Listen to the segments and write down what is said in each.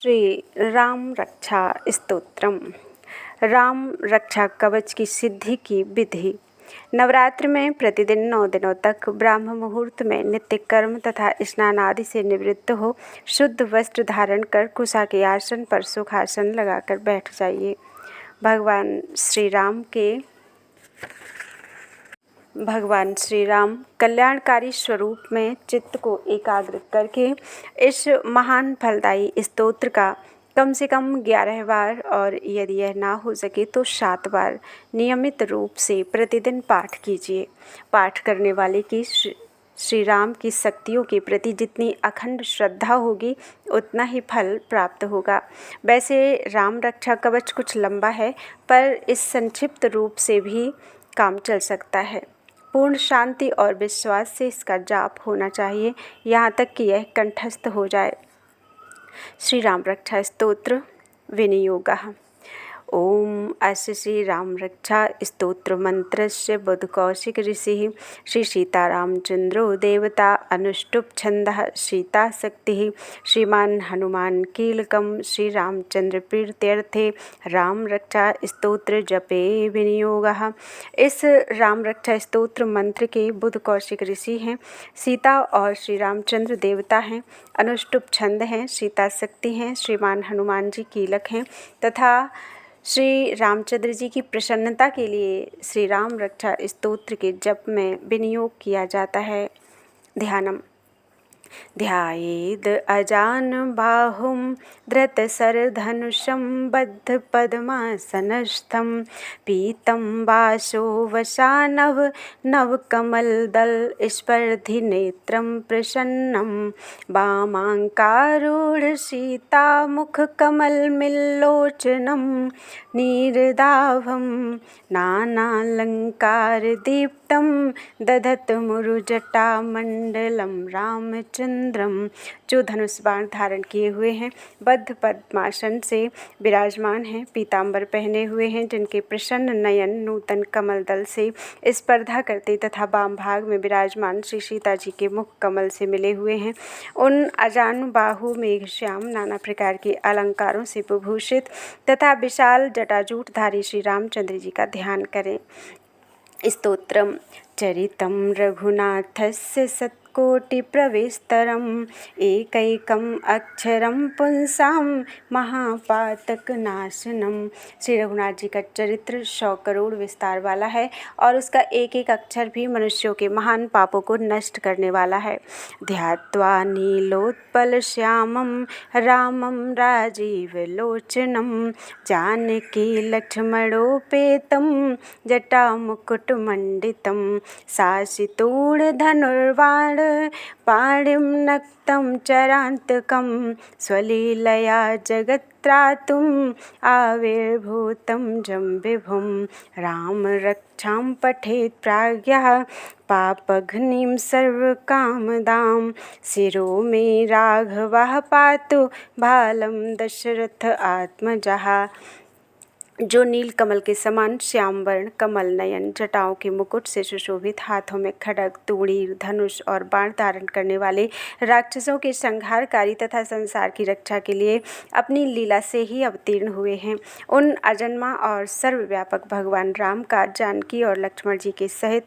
श्री राम रक्षा स्तोत्रम। राम रक्षा कवच की सिद्धि की विधि। नवरात्र में प्रतिदिन 9 दिनों तक ब्राह्म मुहूर्त में नित्य कर्म तथा स्नान आदि से निवृत्त हो शुद्ध वस्त्र धारण कर कुशा के आसन पर सुखासन लगाकर बैठ जाइए। भगवान श्री राम कल्याणकारी स्वरूप में चित्त को एकाग्र करके इस महान फलदायी स्तोत्र का कम से कम 11 बार और यदि यह ना हो सके तो 7 बार नियमित रूप से प्रतिदिन पाठ कीजिए। पाठ करने वाले की श्री राम की शक्तियों के प्रति जितनी अखंड श्रद्धा होगी उतना ही फल प्राप्त होगा। वैसे राम रक्षा कवच कुछ लंबा है, पर इस संक्षिप्त रूप से भी काम चल सकता है। पूर्ण शांति और विश्वास से इसका जाप होना चाहिए, यहाँ तक कि यह कंठस्थ हो जाए। श्री राम रक्षा स्तोत्र विनियोगः। ओम अस्य श्री राम रक्षा स्तोत्र मंत्रस्य बुधकौशिक ऋषिः श्री सीतारामचंद्रो देवता अनुष्टुप छंदः सीता शक्तिः श्रीमान हनुमान कीलकम श्री रामचंद्र प्रीत्यर्थे राम रक्षा स्तोत्र जपे विनियोगः। इस राम रक्षा स्तोत्र मंत्र के बुध कौशिक ऋषि हैं, सीता और श्री रामचंद्र देवता हैं, अनुष्टुप छंद हैं, सीता शक्ति हैं, श्रीमान हनुमान जी कीलक हैं तथा श्री रामचंद्र जी की प्रसन्नता के लिए श्री राम रक्षा स्तोत्र के जप में विनियोग किया जाता है। ध्यानम। ध्यायेद अजान बाहुम धृतशरधनुषं बद्ध पद्मासनस्थं पीतं वासो वसानव नवकमलदल स्पर्धि नेत्रं प्रसन्नं वामाङ्कारूढ सीता मुखकमलमिल्लोचनं नीरदाभं नानालङ्कारदीप्तं दधतमुरुजटामण्डलं रामचंद्रम, जो धनुष बाण धारण किए हुए हैं, बद्ध पद्मासन से विराजमान हैं, पीतांबर पहने हुए हैं, जिनके प्रसन्न नयन नूतन कमल दल से स्पर्धा करते तथा वाम भाग में विराजमान श्री सीता जी के मुख कमल से मिले हुए हैं। उन अजानु बाहु मेघश्याम नाना प्रकार के अलंकारों से विभूषित तथा विशाल जटाजूटधारी श्री रामचंद्र जी का ध्यान करें। स्तोत्रम। चरितं रघुनाथस्य सत्कोटिप्रविस्तरम् एकैकम् अक्षरं पुंसां महापातकनाशनम। श्री रघुनाथ जी का चरित्र 100 करोड़ विस्तार वाला है और उसका एक एक अक्षर भी मनुष्यों के महान पापों को नष्ट करने वाला है। ध्यात्वा नीलोत्पल श्यामं रामं राजीवलोचनं जानकी लक्ष्मणोपेतं जटामुकुटमण्डितं शासितूढधनुर्बाण पाणिं नक्तं चरान्तकं स्वलीलया जगत्त्रातुम् आविर्भूतं जम्बिभुं राम रक्षां पठेत् प्राज्ञः पापघ्निं सर्वकामदां शिरो मे राघवः पातु भालं दशरथ आत्मजः। जो नील कमल के समान श्याम वर्ण कमल नयन जटाओं के मुकुट से सुशोभित, हाथों में खड्ग तूणीर धनुष और बाण धारण करने वाले, राक्षसों के संहारकारी तथा संसार की रक्षा के लिए अपनी लीला से ही अवतीर्ण हुए हैं, उन अजन्मा और सर्वव्यापक भगवान राम का जानकी और लक्ष्मण जी के सहित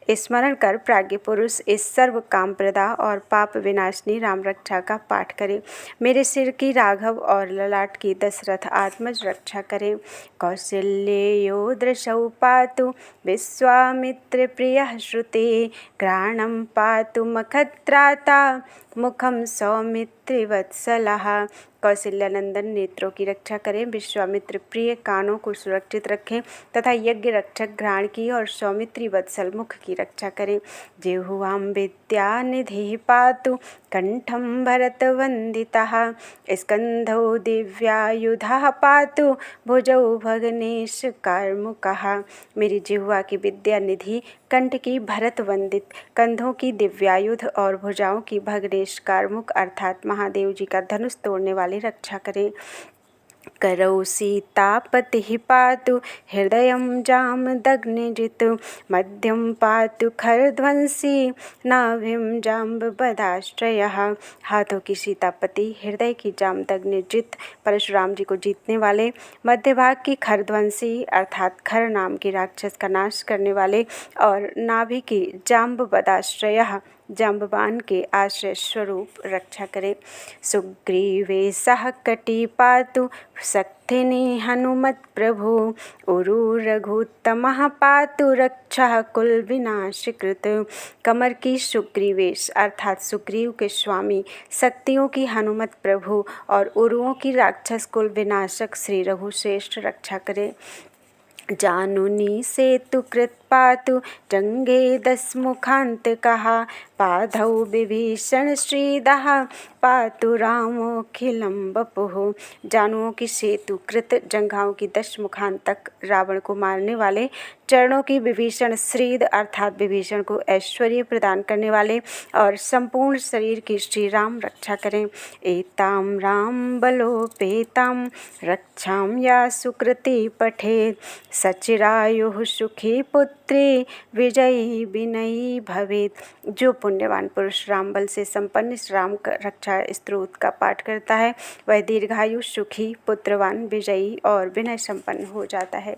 स्मरण कर प्राज्ञ पुरुष इस सर्व काम प्रदा और पाप विनाशनी राम रक्षा का पाठ करें। मेरे सिर की राघव और ललाट की दशरथ आत्मज रक्षा करें। कौसल्यो दृशौ पातु विश्वामित्र प्रियः श्रुते घ्राणं पातु मखत्राता मुखम सौमित्रिवत्सलः। कौशल्यानंदन नेत्रों की रक्षा करें, विश्वामित्र प्रिय कानों को सुरक्षित रखें तथा यज्ञ रक्षक घ्राण की और सौमित्री वत्सल मुख की रक्षा करें। जिह्वां विद्यानिधिः पातु कंठं भरतवंदितः स्कंधौ दिव्यायुधः पातु भुजौ भगनेश कार्मुकः। मेरी जिह्वा की विद्या निधि, कंठ की भरत वंदित, कंधों की दिव्यायुध और भुजाओं की भगनेश कार्मुक अर्थात महादेव जी का धनुष तोड़ने वाले रक्षा करें। करौ सीतापतिः पातु हृदयं जामदग्निजित् मध्यं पातु खरध्वंसी नाभिं जाम्बवदाश्रयः। हाथों की सीतापति, हृदय की जामदग्निजित परशुराम जी को जीतने वाले, मध्य भाग की खरध्वंसी अर्थात खर नाम की राक्षस का नाश करने वाले और नाभि की जाम्बवदाश्रयः जाम्बवान के आश्रय स्वरूप रक्षा करे। सुग्रीवे सह कटी पातु शक्तिनी हनुमत प्रभु उरु रघुत्तमः पातु रक्षा कुल विनाशकृत। कमर की सुग्रीवेश अर्थात सुग्रीव के स्वामी, शक्तियों की हनुमत प्रभु और उरुओं की राक्षस कुल विनाशक श्री रघुश्रेष्ठ रक्षा करे। जानुनी सेतु कृत पातु जंगे दशमुखांत कहा पाधौ विभीषण श्रीदः पातु रामोखिलम बपुः। जानुओं की सेतु कृत जंघाओं की 10 मुखांतक रावण को मारने वाले, चरणों की विभीषण श्रीद अर्थात विभीषण को ऐश्वर्य प्रदान करने वाले और संपूर्ण शरीर की श्री राम रक्षा करें। एताम राम बलोपेताम रक्षाम या सुकृति पठेत सचिरायुः सुखी पुत्री विजयी विनयी भवेत। जो पुण्यवान पुरुष राम बल से संपन्न इस राम रक्षा स्तोत्र का पाठ करता है वह दीर्घायु, सुखी, पुत्रवान, विजयी और विनय संपन्न हो जाता है।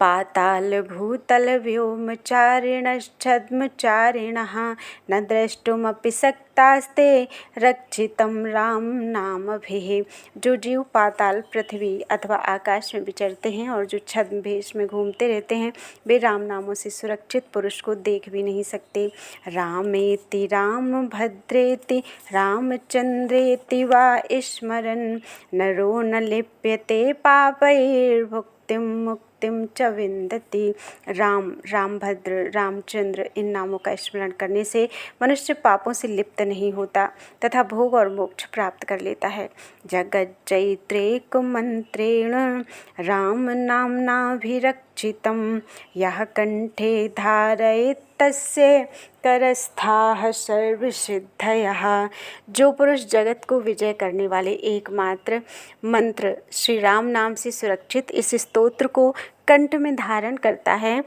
पाताल भूतल व्योमचारिणश्छद्मचारिणः न द्रष्टुमपि शक्तास्ते रक्षितं राम नामभिः। जो जीव पाताल, पृथ्वी अथवा आकाश में विचरते हैं और जो छद्म भेष में घूमते रहते हैं वे राम नामों से सुरक्षित पुरुष को देख भी नहीं सकते। रामेति राम भद्रेति रामचंद्रेति वा स्मरन् नरो न लिप्यते पापैर्भुक्तिं मुक्तिं च विन्दति। राम, रामभद्र, रामचंद्र इन नामों का स्मरण करने से मनुष्य पापों से लिप्त नहीं होता तथा भोग और मोक्ष प्राप्त कर लेता है। जगज्जयित्रेक मंत्रेण राम नाम्नाभिरक्षितं यः कंठे धारयेत् तस्य करस्थाः सर्वसिद्धयः। जो पुरुष जगत को विजय करने वाले एकमात्र मंत्र श्री राम नाम से सुरक्षित इस स्तोत्र को कंठ में धारण करता है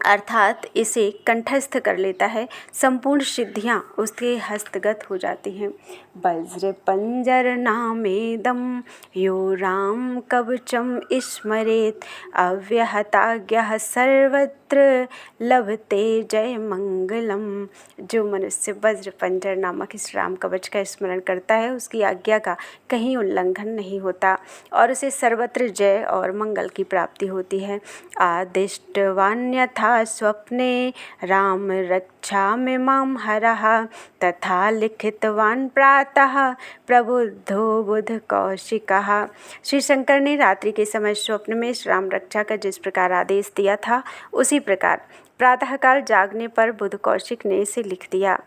अर्थात इसे कंठस्थ कर लेता है, संपूर्ण सिद्धियां उसके हस्तगत हो जाती हैं। वज्र पंजर नामेदं यो राम कवचम स्मरेत अव्यहताज्ञः सर्वत्र लभते जय मंगलम। जो मनुष्य वज्र पंजर नामक इस राम कवच का स्मरण करता है उसकी आज्ञा का कहीं उल्लंघन नहीं होता और उसे सर्वत्र जय और मंगल की प्राप्ति होती है। आदिष्टवान्यथा स्वप्ने राम रक्षामिमां हरः तथा लिखितवान् प्रातः प्रबुद्धो बुध कौशिकः। श्री शंकर ने रात्रि के समय स्वप्न में राम रक्षा का जिस प्रकार आदेश दिया था उसी प्रकार प्रातःकाल जागने पर बुध कौशिक ने इसे लिख दिया।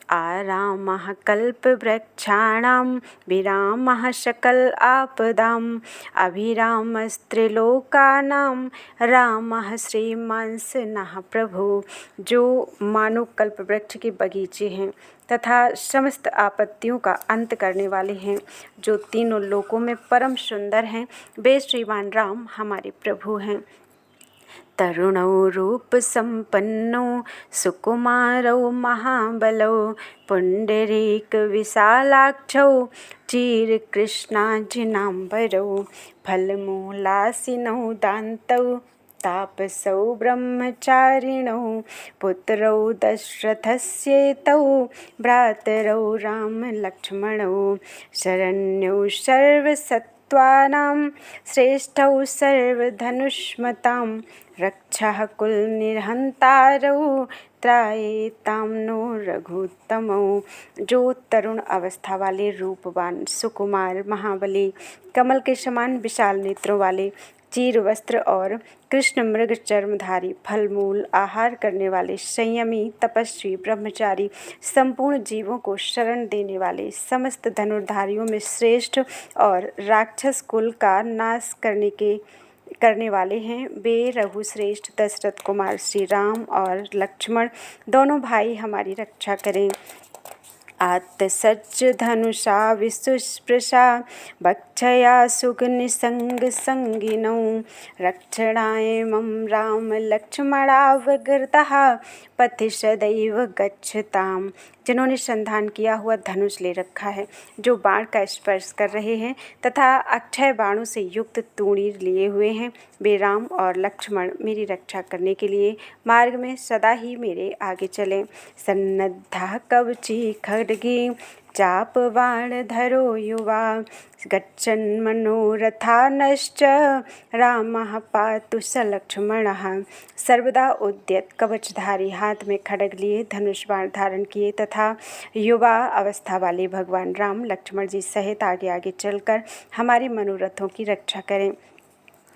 आरामः कल्पवृक्षाणां विरामः सकल आपदाम् अभिरामस्त्रिलोकानां रामः श्रीमांसनः प्रभु। जो मानो कल्पवृक्ष के बगीचे हैं तथा समस्त आपत्तियों का अंत करने वाले हैं, जो तीनों लोकों में परम सुंदर हैं, वे श्रीमान राम हमारे प्रभु हैं। तरुणौ रूप संपन्नो सुकुमारौ महाबलौ पुंडरीक विशालाक्षौ चीर कृष्णाजिनांबरौ फलमूलासिनौ दान्तौ तापसौ ब्रह्मचारिणौ पुत्रौ दशरथस्येतौ भ्रातरौ राम लक्ष्मणौ शरण्यौ सर्वसत्त्वानां श्रेष्ठौ सर्वधनुष्मतां रक्षः कुलनिर्हन्तारौ त्रायेतां नो रघुत्तमौ। जो तरुण अवस्था वाले, रूपवान, सुकुमार, महाबली, कमल के समान विशाल नेत्रों वाले, चीर वस्त्र और कृष्ण मृग चर्मधारी, फलमूल आहार करने वाले, संयमी, तपस्वी, ब्रह्मचारी, संपूर्ण जीवों को शरण देने वाले, समस्त धनुर्धारियों में श्रेष्ठ और राक्षस कुल का नाश करने वाले हैं, वे रघुश्रेष्ठ दशरथ कुमार श्री राम और लक्ष्मण दोनों भाई हमारी रक्षा करें। आत्तसज्ज धनुषा विसुस्पृशा भक्षया सुगनिसङ्गसङ्गिनौ रक्षणाय मम राम लक्ष्मणावगृतः पथि सदैव गच्छताम्। जिन्होंने संधान किया हुआ धनुष ले रखा है, जो बाण का स्पर्श कर रहे हैं तथा अक्षय बाणों से युक्त तूणीर लिए हुए हैं, वे राम और लक्ष्मण मेरी रक्षा करने के लिए मार्ग में सदा ही मेरे आगे चलें। सन्नद्धा कवची खड्गी चाप बाण धरो युवा गच्छन् मनोरथानश्च रामः पातु स लक्ष्मणः। सर्वदा उद्यत कवचधारी, हाथ में खड्ग लिए, धनुष बाण धारण किए तथा युवा अवस्था वाले भगवान राम लक्ष्मण जी सहित आगे आगे चलकर हमारे मनोरथों की रक्षा करें।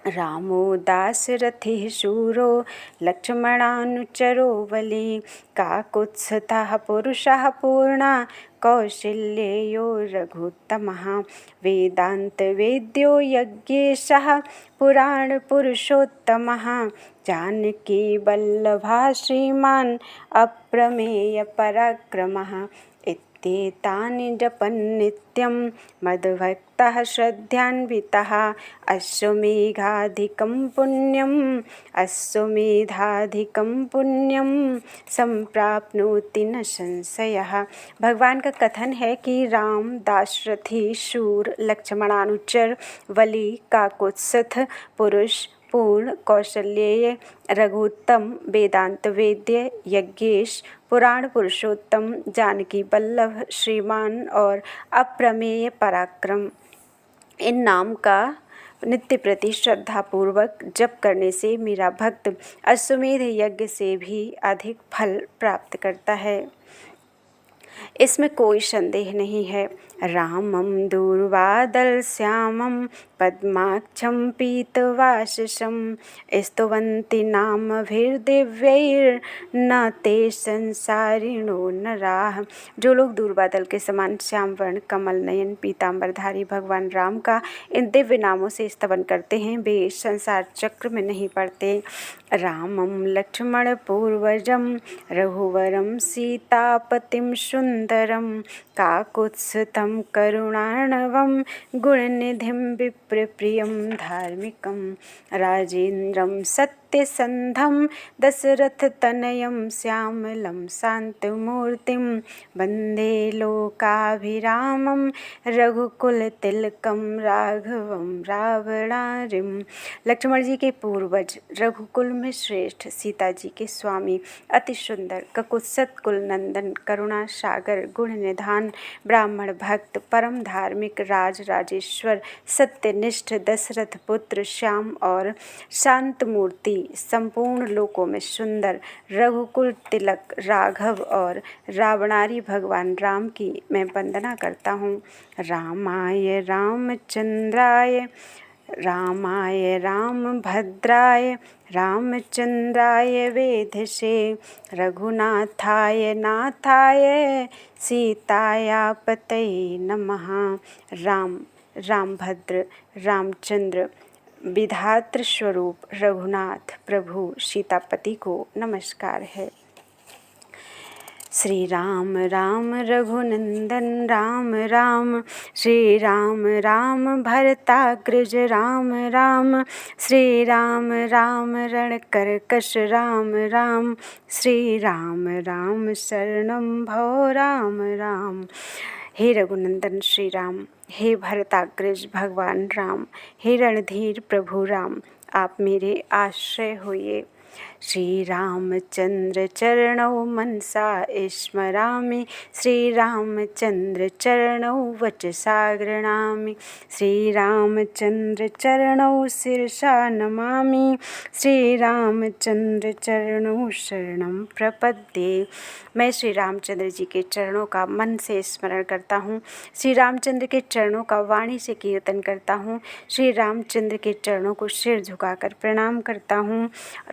रामो दासरथिः शूरो लक्ष्मणानुचरो बली काकुत्स्थः पुरुषः पूर्णा कौशल्यो रघुत्तमः वेदान्तवेद्यो यज्ञेशः पुराणपुरुषोत्तमः जानकी वल्लभः श्रीमान् अप्रमेयपराक्रमः एतानि जपन् नित्यं मद्भक्तः श्रद्धान्वितः अश्वमेधाधिकं पुण्यं संप्राप्नोति न संशयः। भगवान का कथन है कि राम दाशरथी शूर लक्ष्मणानुचर वली काकुत्स्थ पुरुष पूर्ण कौशल्येय रघुत्तम वेदांत वेद्य यज्ञेश पुराण पुरुषोत्तम जानकी वल्लभ श्रीमान और अप्रमेय पराक्रम, इन नाम का नित्य प्रति श्रद्धापूर्वक जप करने से मेरा भक्त अश्वमेध यज्ञ से भी अधिक फल प्राप्त करता है, इसमें कोई संदेह नहीं है। रामं दूर्वादल श्यामं पद्माक्षं पीतवाससं स्तुवन्ति नामभिर्दिव्यैर्न ते संसारिणो नराः। जो लोग दूर्वादल के समान श्याम वर्ण कमल नयन पीतांबरधारी भगवान राम का इन दिव्य नामों से स्तवन करते हैं, वे संसार चक्र में नहीं पड़ते। रामं लक्ष्मण पूर्वजं रघुवरं सीतापतिं सुंदरं काकुत्स्थं करुणार्णवं गुणनिधिं विप्रप्रियं धार्मिकं राजेन्द्रं सत्यसन्धं दशरथतनयं श्यामलं शान्तमूर्तिं वन्दे लोकाभिरामं रघुकुलतिलकं राघवं रावणारिं। लक्ष्मण जी के पूर्वज, रघुकुल में श्रेष्ठ, सीता जी के स्वामी, अति सुंदर, ककुत्सत कुल नंदन, करुणा सागर, गुण निधान, ब्राह्मण भक्त, परम धार्मिक, राज राजेश्वर, सत्यनिष्ठ दशरथ पुत्र श्याम और शांत मूर्ति, संपूर्ण लोकों में सुंदर, रघुकुल तिलक राघव और रावणारी भगवान राम की मैं वंदना करता हूँ। रामाय रामभद्राय रामचंद्राय वेधसे रघुनाथाय नाथाय सीतायापतये नमः। रामभद्र रामचंद्र विधात्र स्वरूप रघुनाथ प्रभु सीतापति को नमस्कार है। श्री राम राम रघुनंदन राम राम, श्री राम राम भरताग्रज राम राम, श्री राम राम रणकर्कश राम राम, श्री राम राम शरणं भो राम राम। हे रघुनंदन श्री राम, हे भरताग्रज भगवान राम, हे रणधीर प्रभु राम, आप मेरे आश्रय होइए। श्री रामचंद्र चरणौ मनसा स्मरामि, श्री रामचंद्र चरणौ वचसा गृह्णामि, श्री रामचंद्र चरणौ शिरसा नमामि, श्री रामचंद्र चरणौ शरणं प्रपद्ये। मैं श्री रामचंद्र जी के चरणों का मन से स्मरण करता हूँ, श्री रामचंद्र के चरणों का वाणी से कीर्तन करता हूँ, श्री रामचंद्र के चरणों को सिर झुकाकर प्रणाम करता हूँ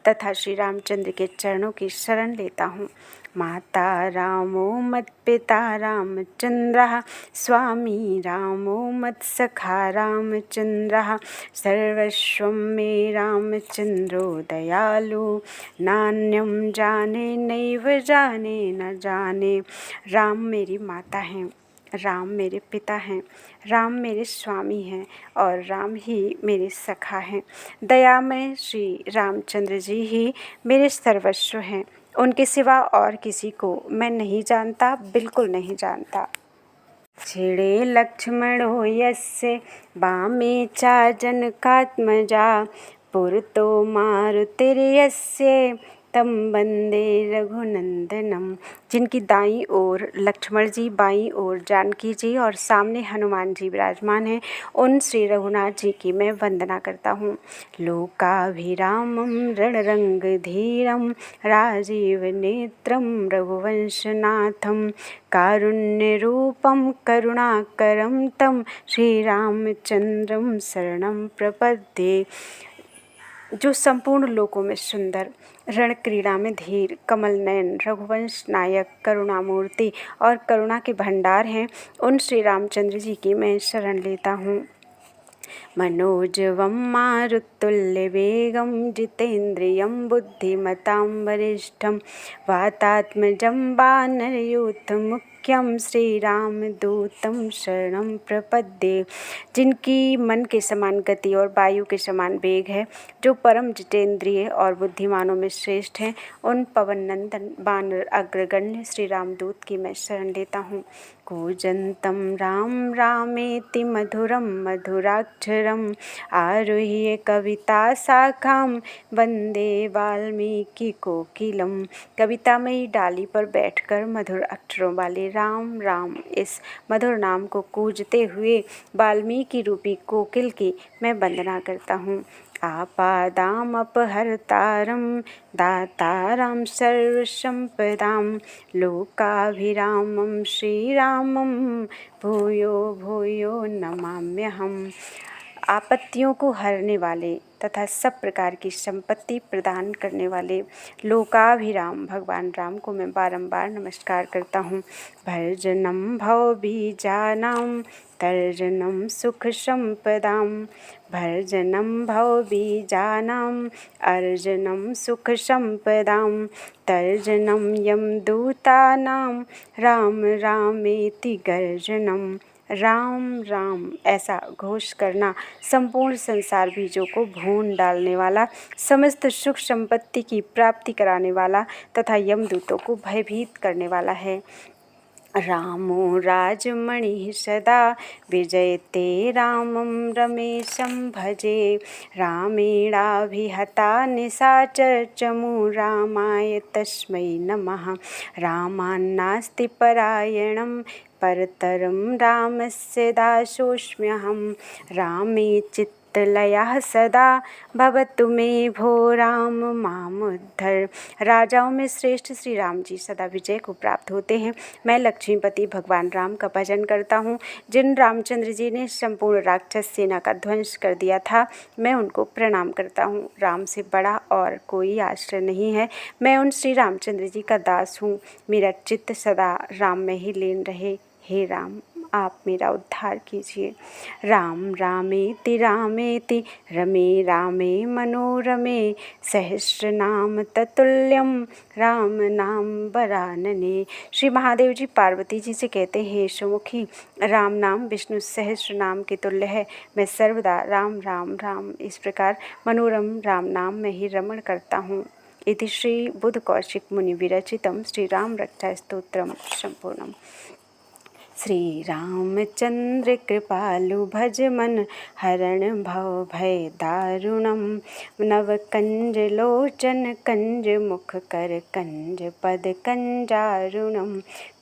तथा श्री रामचंद्र के चरणों की शरण लेता हूँ। माता रामो मत्पिता रामचन्द्रः स्वामी रामो मत्सखा रामचन्द्रः सर्वस्वं मे रामचन्द्रो दयालु नान्यं जाने नैव जाने न जाने। राम मेरी माता हैं, राम मेरे पिता हैं, राम मेरे स्वामी हैं और राम ही मेरे सखा हैं। दयामय श्री रामचंद्र जी ही मेरे सर्वस्व हैं। उनके सिवा और किसी को मैं नहीं जानता, बिल्कुल नहीं जानता। छिड़े लक्ष्मणो यस्य वामे चा जनकात्मजा पुरतो मारुतिर्यस्य तम वंदे रघुनंदनम। जिनकी दाईं ओर लक्ष्मण जी, बाईं ओर जानकी जी और सामने हनुमान जी विराजमान हैं, उन श्री रघुनाथ जी की मैं वंदना करता हूँ। लोकाभिरामं रणरंगधीरं राजीव नेत्रं रघुवंशनाथं कारुण्यरूपं करुणाकरं तं श्रीरामचंद्रं शरणं प्रपद्ये। जो संपूर्ण लोकों में सुंदर, रण क्रीड़ा में धीर, कमल नयन, रघुवंश नायक, करुणामूर्ति और करुणा के भंडार हैं, उन श्री रामचंद्र जी की मैं शरण लेता हूँ। मनोजवं मारुतुल्यवेगं जितेन्द्रियं बुद्धिमतां वरिष्ठं वातात्मजं वानरयूथमुख्यं श्रीरामदूतं शरणं प्रपद्ये। जिनकी मन के समान गति और वायु के समान वेग है, जो परम जितेंद्रिय और बुद्धिमानों में श्रेष्ठ हैं, उन पवन नंदन वानर अग्रगण्य श्री रामदूत की मैं शरण लेता हूँ। कूजन्तं राम रामेति मधुरं मधुराक्षरम् आरुह्य कविता शाखां वंदे वाल्मीकि कोकिलम। कवितामयी डाली पर बैठकर मधुर अक्षरों वाले राम राम इस मधुर नाम को कूजते हुए वाल्मीकि रूपी कोकिल की मैं वंदना करता हूँ। आपादामपहर्तारं दातारं सर्वसम्पदां लोकाभिरामं श्रीरामं भूयो भूयो नमाम्यहम्। आपत्तियों को हरने वाले तथा सब प्रकार की संपत्ति प्रदान करने वाले लोकाभिराम भगवान राम को मैं बारंबार नमस्कार करता हूँ। भर्जनं भवबीजानां तर्जनं सुख संपदां भर्जनं भवबीजानां अर्जनं सुख संपदां तर्जनं यमदूतानां राम रामेति गर्जनम्। राम राम ऐसा घोष करना संपूर्ण संसार बीजों को भून डालने वाला, समस्त सुख संपत्ति की प्राप्ति कराने वाला तथा यमदूतों को भयभीत करने वाला है। रामो राजमणिः सदा विजयते रामं रमेशं भजे रामेणाभिहता निशाचरचमू रामाय तस्मै नमः। रामान्नास्ति परायणं परतरं रामस्य दासोऽस्म्यहं रामे चित्तलयः सदा भवतु मे भो राम मामुद्धर। राजाओं में श्रेष्ठ श्री राम जी सदा विजय को प्राप्त होते हैं। मैं लक्ष्मीपति भगवान राम का भजन करता हूँ। जिन रामचंद्र जी ने संपूर्ण राक्षस सेना का ध्वंस कर दिया था, मैं उनको प्रणाम करता हूँ। राम से बड़ा और कोई आश्रय नहीं है। मैं उन श्री रामचंद्र जी का दास हूँ। मेरा चित्त सदा राम में ही लीन रहे। हे राम, आप मेरा उद्धार कीजिए। राम रामेति रामेति रमे रामे मनोरमे सहस्रनाम ततुल्यम राम नाम वरानने। श्री महादेव जी पार्वती जी से कहते हैं, सुमुखी, राम नाम विष्णु सहस्र नाम के तुल्य है। मैं सर्वदा राम राम राम इस प्रकार मनोरम राम नाम में ही रमण करता हूँ। इति श्री बुद्ध कौशिक मुनि विरचितम श्री राम रक्षा स्तोत्रम संपूर्णम। श्री रामचंद्र कृपालु भज मन हरण भव भय दारुणम नव कंज लोचन कंज मुख कर कंज पद कंजारुणम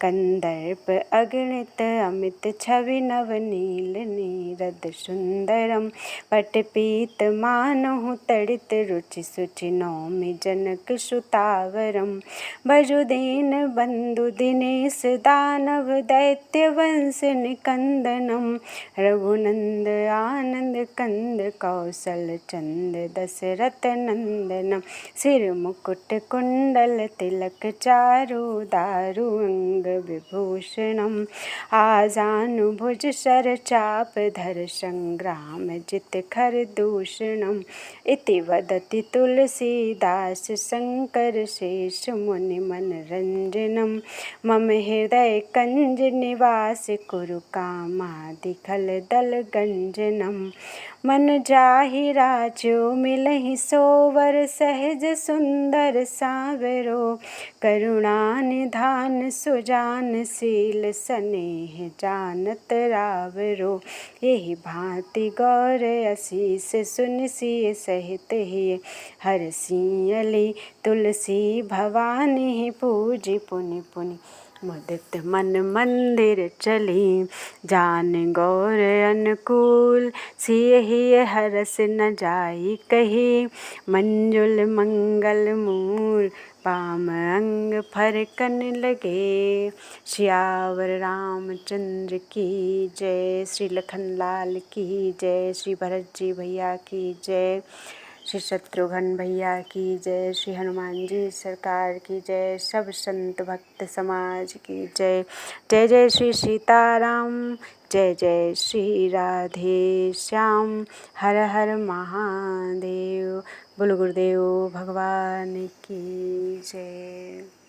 कंदर्प अगणित अमित छवि नव नील नीरद सुंदरम पट पीत मानहु तड़ित रुचि सुचि नौमि जनक सुतावरम भजु दीन बंधु दिनेश दानव दैत्य वंश निकंदनम रघुनंद आनंद कंद कौशल चंद दशरथ नंदनम सिर मुकुट कुंडल तिलक चारु दारु अंग विभूषणम आजानुभुज शर चाप धर संग्राम जित खर दूषणम इति वदति तुलसीदास शंकर शेष मुनि मनरंजनम मम हृदय कंज निवास कुरु कामादि खल दल गंजनम मन जाहि राजो मिलहि सोवर सहज सुंदर सावरो करुणा निधान सुजान शील स्नेह जानत रावरो यही भांति गौर असीस सुन सिय सहित ही हर सियली तुलसी भवानी पूजी पुनि पुनि मुदित मन मंदिर चली जान गौर अनुकूल सियहि हरस न जाई कही मंजुल मंगल मूल पाम अंग फरकन लगे। सियावर रामचंद्र की जय। श्री लखन लाल की जय। श्री भरत जी भैया की जय। श्री शत्रुघ्न भैया की जय। श्री हनुमान जी सरकार की जय। सब संत भक्त समाज की जय। जय जय श्री सीताराम। जय जय श्री राधे श्याम। हर हर महादेव। बोलो गुरुदेव भगवान की जय।